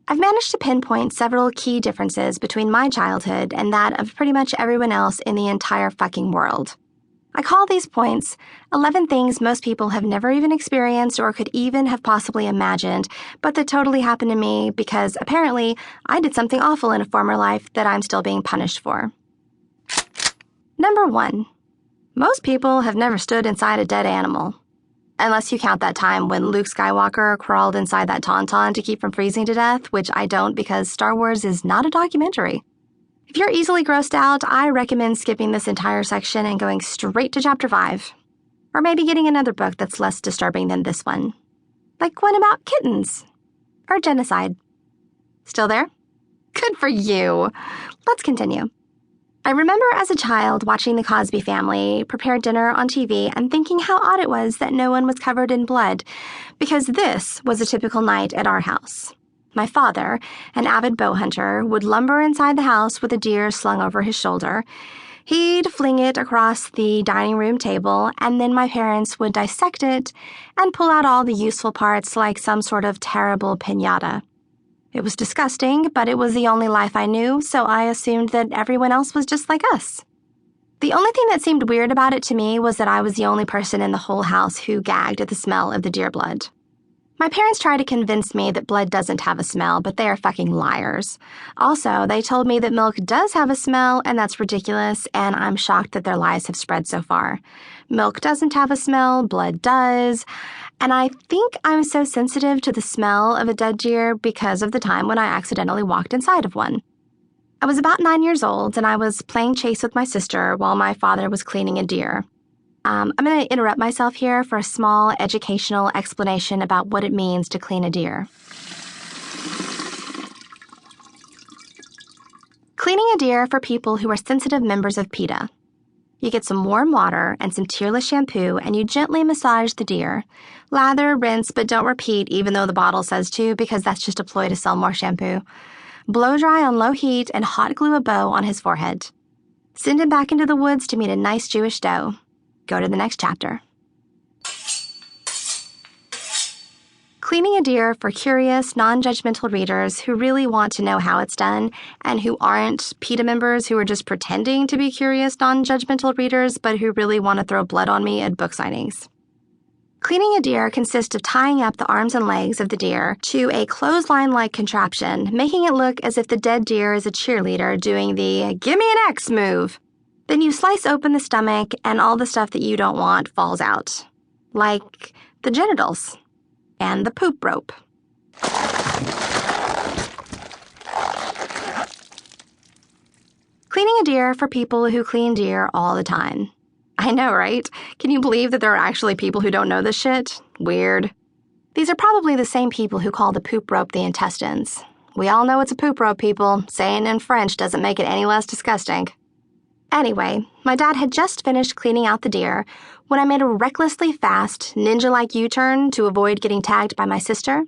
I've managed to pinpoint several key differences between my childhood and that of pretty much everyone else in the entire fucking world. I call these points 11 things most people have never even experienced or could even have possibly imagined, but that totally happened to me because apparently I did something awful in a former life that I'm still being punished for. Number 1. Most people have never stood inside a dead animal. Unless you count that time when Luke Skywalker crawled inside that tauntaun to keep from freezing to death, which I don't because Star Wars is not a documentary. If you're easily grossed out, I recommend skipping this entire section and going straight to Chapter 5. Or maybe getting another book that's less disturbing than this one. Like one about kittens. Or genocide. Still there? Good for you. Let's continue. I remember as a child watching the Cosby Family prepare dinner on TV and thinking how odd it was that no one was covered in blood, because this was a typical night at our house. My father, an avid bow hunter, would lumber inside the house with a deer slung over his shoulder. He'd fling it across the dining room table, and then my parents would dissect it and pull out all the useful parts like some sort of terrible piñata. It was disgusting, but it was the only life I knew, so I assumed that everyone else was just like us. The only thing that seemed weird about it to me was that I was the only person in the whole house who gagged at the smell of the deer blood. My parents tried to convince me that blood doesn't have a smell, but they are fucking liars. Also, they told me that milk does have a smell, and that's ridiculous, and I'm shocked that their lies have spread so far. Milk doesn't have a smell, blood does. And I think I'm so sensitive to the smell of a dead deer because of the time when I accidentally walked inside of one. I was about 9 years old, and I was playing chase with my sister while my father was cleaning a deer. I'm going to interrupt myself here for a small educational explanation about what it means to clean a deer. Cleaning a deer for people who are sensitive members of PETA. You get some warm water and some tearless shampoo, and you gently massage the deer. Lather, rinse, but don't repeat even though the bottle says to, because that's just a ploy to sell more shampoo. Blow dry on low heat and hot glue a bow on his forehead. Send him back into the woods to meet a nice Jewish doe. Go to the next chapter. Cleaning a deer for curious, non-judgmental readers who really want to know how it's done and who aren't PETA members who are just pretending to be curious, non-judgmental readers but who really want to throw blood on me at book signings. Cleaning a deer consists of tying up the arms and legs of the deer to a clothesline-like contraption, making it look as if the dead deer is a cheerleader doing the "Give me an X" move. Then you slice open the stomach and all the stuff that you don't want falls out. Like the genitals. And the poop rope. Cleaning a deer for people who clean deer all the time. I know, right? Can you believe that there are actually people who don't know this shit? Weird. These are probably the same people who call the poop rope the intestines. We all know it's a poop rope, people. Saying it in French doesn't make it any less disgusting. Anyway, my dad had just finished cleaning out the deer when I made a recklessly fast, ninja-like U-turn to avoid getting tagged by my sister,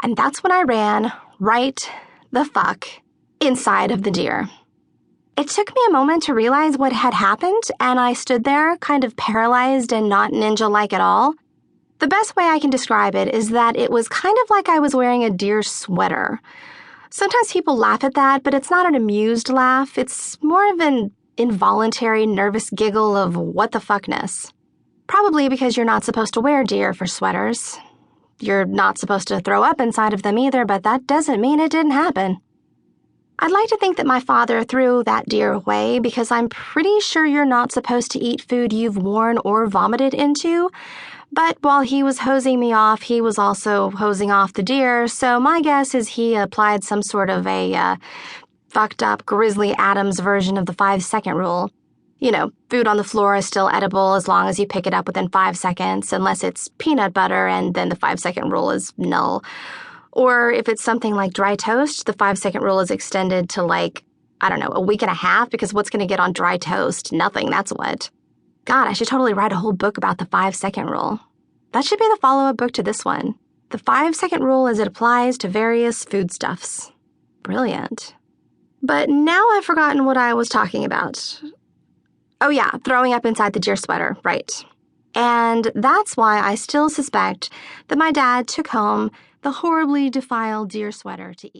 and that's when I ran right the fuck inside of the deer. It took me a moment to realize what had happened, and I stood there, kind of paralyzed and not ninja-like at all. The best way I can describe it is that it was kind of like I was wearing a deer sweater. Sometimes people laugh at that, but it's not an amused laugh. It's more of an involuntary, nervous giggle of what the fuckness. Probably because you're not supposed to wear deer for sweaters. You're not supposed to throw up inside of them either, but that doesn't mean it didn't happen. I'd like to think that my father threw that deer away because I'm pretty sure you're not supposed to eat food you've worn or vomited into. But while he was hosing me off, he was also hosing off the deer, so my guess is he applied some sort of a fucked up Grizzly Adams version of the 5-second rule. You know, food on the floor is still edible as long as you pick it up within 5 seconds, unless it's peanut butter and then the 5-second rule is null. Or if it's something like dry toast, the 5-second rule is extended to a week and a half, because what's going to get on dry toast? Nothing, that's what. God, I should totally write a whole book about the 5-second rule. That should be the follow-up book to this one. The 5-second rule as it applies to various foodstuffs. Brilliant. But now I've forgotten what I was talking about. Oh yeah, throwing up inside the deer sweater, right. And that's why I still suspect that my dad took home the horribly defiled deer sweater to eat.